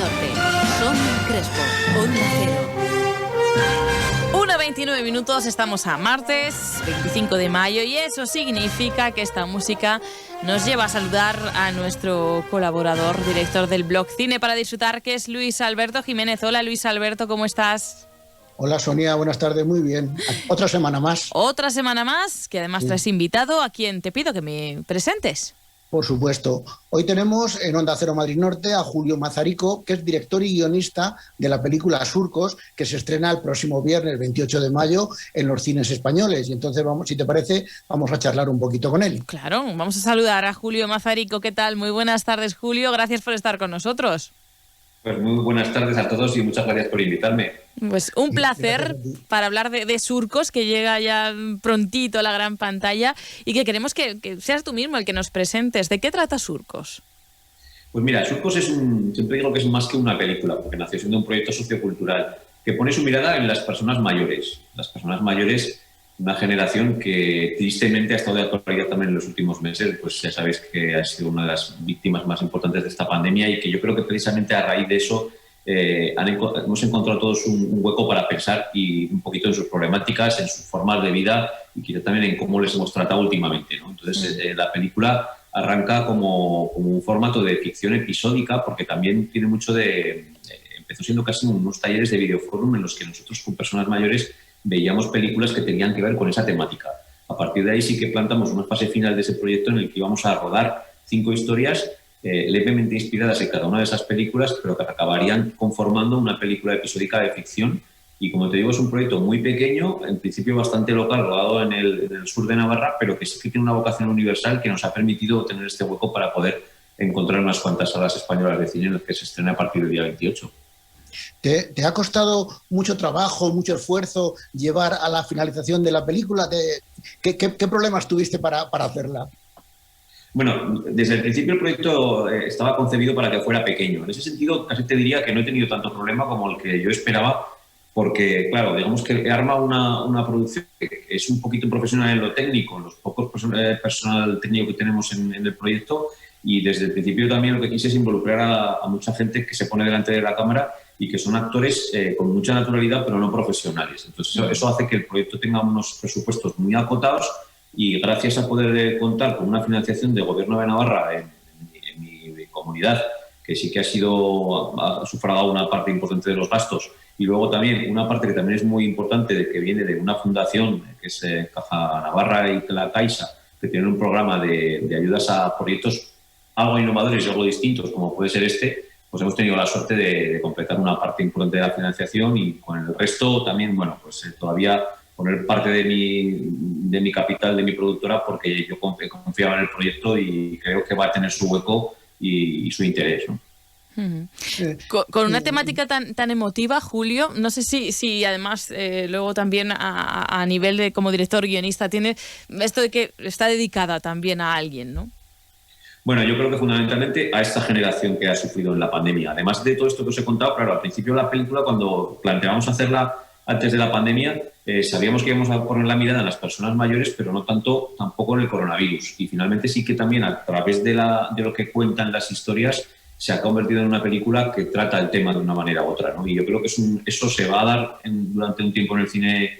Norte. Sonia Crespo, Onda Cero. 1:29 minutos, estamos a martes 25 de mayo y eso significa que esta música nos lleva a saludar a nuestro colaborador, director del blog Cine para Disfrutar, que es Luis Alberto Jiménez. Hola Luis Alberto, ¿cómo estás? Hola Sonia, buenas tardes, muy bien. Otra semana más. Otra semana más, que además traes invitado a quien te pido que me presentes. Por supuesto. Hoy tenemos en Onda Cero Madrid Norte a Julio Mazarico, que es director y guionista de la película Surcos, que se estrena el próximo viernes 28 de mayo en los cines españoles. Y entonces, si te parece, vamos a charlar un poquito con él. Claro, vamos a saludar a Julio Mazarico. ¿Qué tal? Muy buenas tardes, Julio. Gracias por estar con nosotros. Pues muy buenas tardes a todos y muchas gracias por invitarme. Pues un placer para hablar de Surcos, que llega ya prontito a la gran pantalla y que queremos que seas tú mismo el que nos presentes. ¿De qué trata Surcos? Pues mira, Surcos siempre digo que es más que una película, porque nació siendo un proyecto sociocultural que pone su mirada en las personas mayores. Las personas mayores, una generación que tristemente ha estado de actualidad también en los últimos meses, pues ya sabéis que ha sido una de las víctimas más importantes de esta pandemia y que yo creo que precisamente a raíz de eso hemos encontrado todos un hueco para pensar y un poquito en sus problemáticas, en sus formas de vida y quizá también en cómo les hemos tratado últimamente, ¿no? Entonces la película arranca como un formato de ficción episódica porque también tiene mucho empezó siendo casi unos talleres de videoforum en los que nosotros con personas mayores veíamos películas que tenían que ver con esa temática. A partir de ahí sí que plantamos una fase final de ese proyecto en el que íbamos a rodar 5 historias levemente inspiradas en cada una de esas películas, pero que acabarían conformando una película episódica de ficción. Y como te digo, es un proyecto muy pequeño, en principio bastante local, rodado en el sur de Navarra, pero que sí que tiene una vocación universal que nos ha permitido tener este hueco para poder encontrar unas cuantas salas españolas de cine en las que se estrena a partir del día 28. ¿Te ha costado mucho trabajo, mucho esfuerzo llevar a la finalización de la película? ¿Qué problemas tuviste para hacerla? Bueno, desde el principio el proyecto estaba concebido para que fuera pequeño. En ese sentido, casi te diría que no he tenido tanto problema como el que yo esperaba, porque, claro, digamos que arma una producción que es un poquito profesional en lo técnico, los pocos personal técnico que tenemos en el proyecto, y desde el principio también lo que quise es involucrar a mucha gente que se pone delante de la cámara y que son actores con mucha naturalidad, pero no profesionales. Entonces, eso hace que el proyecto tenga unos presupuestos muy acotados y gracias a poder contar con una financiación del Gobierno de Navarra en mi comunidad, que sí que ha sufragado una parte importante de los gastos, y luego también una parte que también es muy importante, que viene de una fundación, que es Caja Navarra y la Caixa, que tiene un programa de ayudas a proyectos algo innovadores y algo distintos, como puede ser pues hemos tenido la suerte de completar una parte importante de la financiación y con el resto también, bueno, pues todavía poner parte de mi capital, de mi productora, porque yo confiaba en el proyecto y creo que va a tener su hueco y su interés, ¿no? Con una temática tan emotiva, Julio, no sé si además luego también a nivel de como director guionista tiene esto de que está dedicada también a alguien, ¿no? Bueno, yo creo que fundamentalmente a esta generación que ha sufrido en la pandemia. Además de todo esto que os he contado, claro, al principio de la película, cuando planteábamos hacerla antes de la pandemia, sabíamos que íbamos a poner la mirada en las personas mayores, pero no tampoco en el coronavirus. Y finalmente sí que también a través de lo que cuentan las historias se ha convertido en una película que trata el tema de una manera u otra, ¿no? Y yo creo que eso se va a dar durante un tiempo en el cine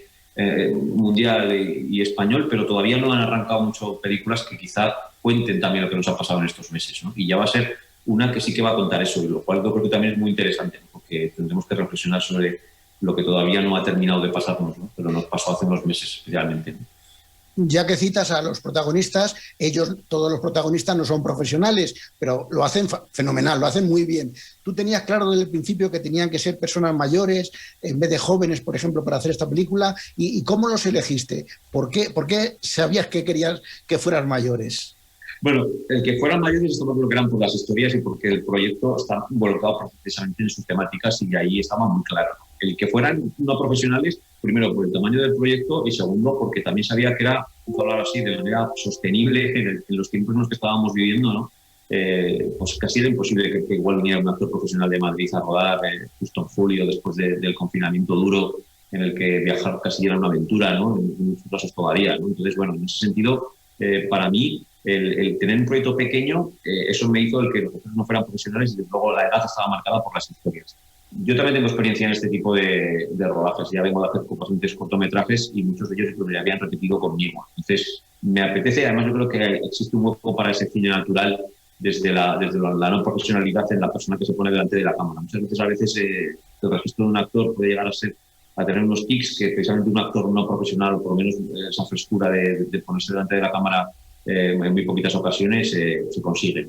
mundial y español, pero todavía no han arrancado mucho películas que quizá cuenten también lo que nos ha pasado en estos meses, ¿no? Y ya va a ser una que sí que va a contar eso, y lo cual yo creo que también es muy interesante, ¿no? Porque tendremos que reflexionar sobre lo que todavía no ha terminado de pasarnos, ¿no? Pero nos pasó hace unos meses especialmente, ¿no? Ya que citas a los protagonistas, todos los protagonistas no son profesionales, pero lo hacen fenomenal, lo hacen muy bien. ¿Tú tenías claro desde el principio que tenían que ser personas mayores en vez de jóvenes, por ejemplo, para hacer esta película? ¿Y cómo los elegiste? ¿Por qué sabías que querías que fueran mayores? Bueno, el que fueran mayores esto lo que eran por las historias y porque el proyecto está volcado precisamente en sus temáticas y ahí estaba muy claro, ¿no? El que fueran no profesionales, primero por el tamaño del proyecto y segundo porque también sabía que era, por hablar así, de manera sostenible en los tiempos en los que estábamos viviendo, ¿no? Pues casi era imposible que igual viniera un actor profesional de Madrid a rodar justo en julio después del confinamiento duro en el que viajar casi era una aventura, ¿no? En muchos casos todavía, ¿no? Entonces, bueno, en ese sentido, para mí el tener un proyecto pequeño, eso me hizo el que los actores no fueran profesionales y luego la edad estaba marcada por las historias. Yo también tengo experiencia en este tipo de rodajes. Ya vengo de hacer bastantes cortometrajes y muchos de ellos incluso ya habían repetido conmigo. Entonces, me apetece. Además, yo creo que existe un hueco para ese cine natural desde la no profesionalidad en la persona que se pone delante de la cámara. Muchas veces, el registro de un actor puede llegar a tener unos tics que precisamente un actor no profesional, o por lo menos esa frescura de ponerse delante de la cámara en muy poquitas ocasiones, se consigue.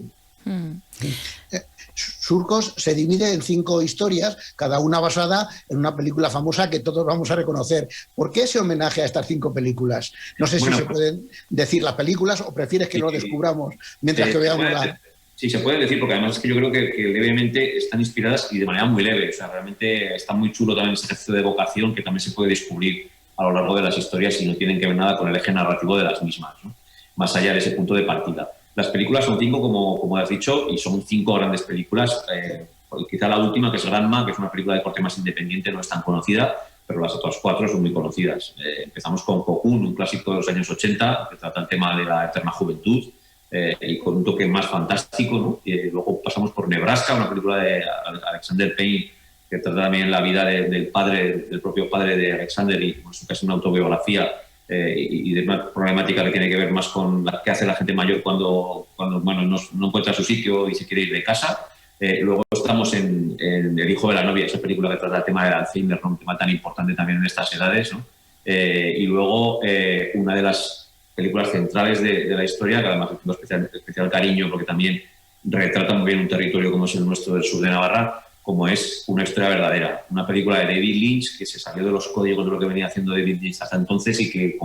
Surcos se divide en 5 historias, cada una basada en una película famosa que todos vamos a reconocer. ¿Por qué ese homenaje a estas 5 películas? No sé si se pueden decir las películas o prefieres que lo descubramos mientras que veamos la... Sí, se puede decir, porque además es que yo creo que levemente están inspiradas y de manera muy leve. O sea, realmente está muy chulo también ese ejercicio de evocación que también se puede descubrir a lo largo de las historias y no tienen que ver nada con el eje narrativo de las mismas, ¿no? Más allá de ese punto de partida. Las películas son 5, como has dicho, y son 5 grandes películas. Quizá la última, que es Granma, que es una película de corte más independiente, no es tan conocida, pero las otras 4 son muy conocidas. Empezamos con Cocoon, un clásico de los años 80, que trata el tema de la eterna juventud, y con un toque más fantástico, ¿no? Luego pasamos por Nebraska, una película de Alexander Payne, que trata también la vida del propio padre de Alexander, y es casi una autobiografía, y de una problemática que tiene que ver más con qué hace la gente mayor cuando no encuentra su sitio y se quiere ir de casa. Luego estamos en El hijo de la novia, esa película que trata el tema del Alzheimer, ¿no? Un tema tan importante también en estas edades, ¿no? Y luego una de las películas centrales de la historia, que además tengo especial cariño porque también retrata muy bien un territorio como es el nuestro del sur de Navarra, como es Una historia verdadera, una película de David Lynch que se salió de los códigos de lo que venía haciendo David Lynch hasta entonces y que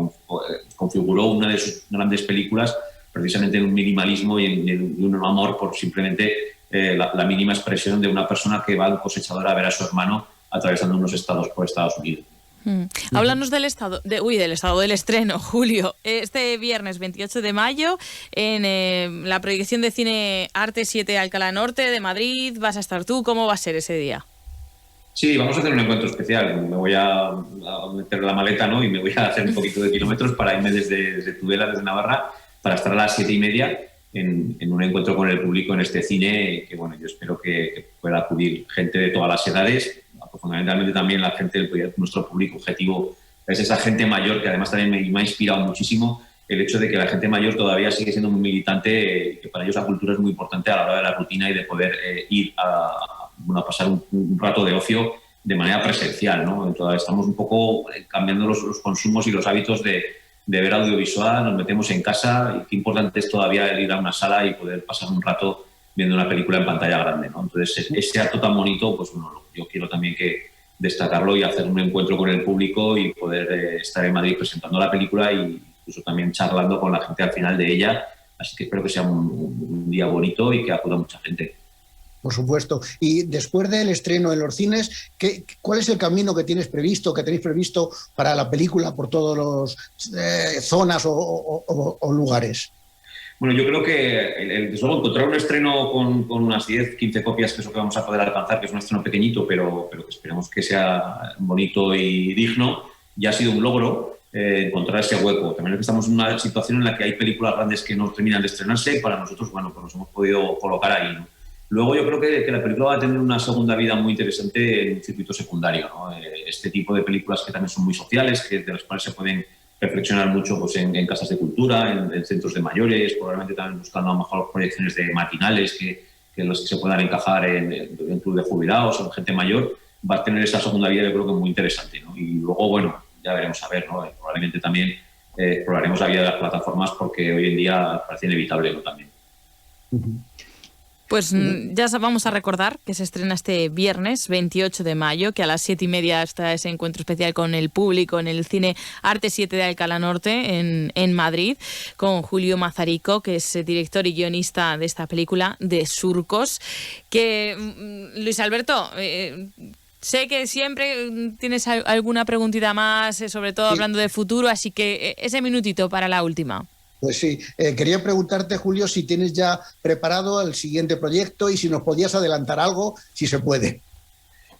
configuró una de sus grandes películas precisamente en un minimalismo y en un amor por simplemente la mínima expresión de una persona que va al cosechador a ver a su hermano atravesando unos estados por Estados Unidos. Háblanos del estreno, Julio. Este viernes 28 de mayo en la proyección de cine Arte 7 Alcalá Norte de Madrid. ¿Vas a estar tú? ¿Cómo va a ser ese día? Sí, vamos a hacer un encuentro especial. Me voy a meter la maleta, ¿no? Y me voy a hacer un poquito de kilómetros para irme desde Tudela, desde Navarra, para estar a las 7:30 en un encuentro con el público en este cine, que bueno, yo espero que pueda acudir gente de todas las edades. Fundamentalmente también la gente, nuestro público objetivo es esa gente mayor, que además también me ha inspirado muchísimo el hecho de que la gente mayor todavía sigue siendo muy militante, que para ellos la cultura es muy importante a la hora de la rutina y de poder ir a pasar un rato de ocio de manera presencial, ¿no? Entonces, estamos un poco cambiando los consumos y los hábitos de ver audiovisual, nos metemos en casa y qué importante es todavía el ir a una sala y poder pasar un rato viendo una película en pantalla grande, ¿no? Entonces, ese acto tan bonito, pues bueno, yo quiero también destacarlo y hacer un encuentro con el público y poder estar en Madrid presentando la película y incluso también charlando con la gente al final de ella. Así que espero que sea un día bonito y que acuda mucha gente. Por supuesto. Y después del estreno en los cines, ¿cuál es el camino que tenéis previsto para la película por todas las zonas o lugares? Bueno, yo creo que desde luego encontrar un estreno con unas 10, 15 copias, que es lo que vamos a poder alcanzar, que es un estreno pequeñito, pero que esperemos que sea bonito y digno, ya ha sido un logro encontrar ese hueco. También es que estamos en una situación en la que hay películas grandes que no terminan de estrenarse y para nosotros, bueno, pues nos hemos podido colocar ahí, ¿no? Luego yo creo que la película va a tener una segunda vida muy interesante en un circuito secundario, ¿no? Este tipo de películas que también son muy sociales, de las cuales se pueden reflexionar mucho pues, en casas de cultura, en centros de mayores, probablemente también buscando a lo mejor proyecciones de matinales que los que se puedan encajar en club de jubilados o en gente mayor, va a tener esa segunda vida yo creo que muy interesante, ¿no? Y luego, bueno, ya veremos a ver, ¿no? Probablemente también exploraremos la vida de las plataformas porque hoy en día parece inevitable, ¿no? También. Pues ya vamos a recordar que se estrena este viernes 28 de mayo, que a las 7:30 está ese encuentro especial con el público en el cine Arte 7 de Alcalá Norte en Madrid, con Julio Mazarico, que es director y guionista de esta película de Surcos. Que Luis Alberto, sé que siempre tienes alguna preguntita más, sobre todo hablando de futuro, así que ese minutito para la última. Pues sí, quería preguntarte, Julio, si tienes ya preparado el siguiente proyecto y si nos podías adelantar algo, si se puede.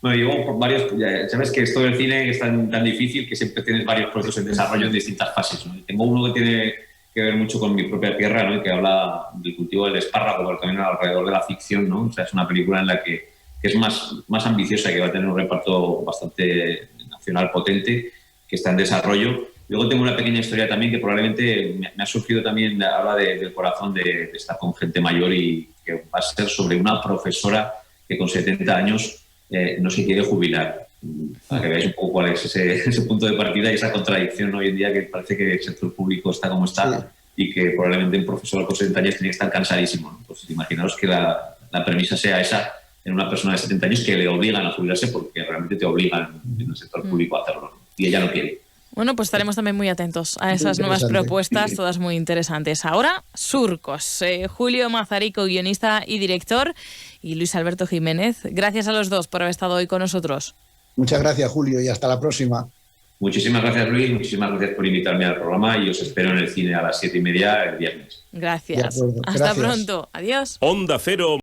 Bueno, llevo varios, ya sabes que esto del cine es tan difícil que siempre tienes varios proyectos en desarrollo en distintas fases, ¿no? Tengo uno que que ver mucho con mi propia tierra, ¿no? Y que habla del cultivo del espárrago, pero también alrededor de la ficción, ¿no? O sea, es una película en la que es más ambiciosa, que va a tener un reparto bastante nacional potente, que está en desarrollo. Luego tengo una pequeña historia también que probablemente me ha surgido también, habla del corazón de estar con gente mayor, y que va a ser sobre una profesora que con 70 años no se quiere jubilar. Para que veáis un poco cuál es ese punto de partida y esa contradicción, ¿no? Hoy en día, que parece que el sector público está como está, sí, y que probablemente un profesor con 70 años tiene que estar cansadísimo, ¿no? Pues imaginaos que la premisa sea esa en una persona de 70 años, que le obligan a jubilarse porque realmente te obligan en el sector público a hacerlo, ¿no? Y ella no quiere. Bueno, pues estaremos también muy atentos a esas nuevas propuestas, todas muy interesantes. Ahora, Surcos. Julio Mazarico, guionista y director, y Luis Alberto Jiménez. Gracias a los dos por haber estado hoy con nosotros. Muchas gracias, Julio, y hasta la próxima. Muchísimas gracias, Luis. Muchísimas gracias por invitarme al programa, y os espero en el cine a las 7:30 el viernes. Gracias. Hasta pronto. Adiós. Onda Cero.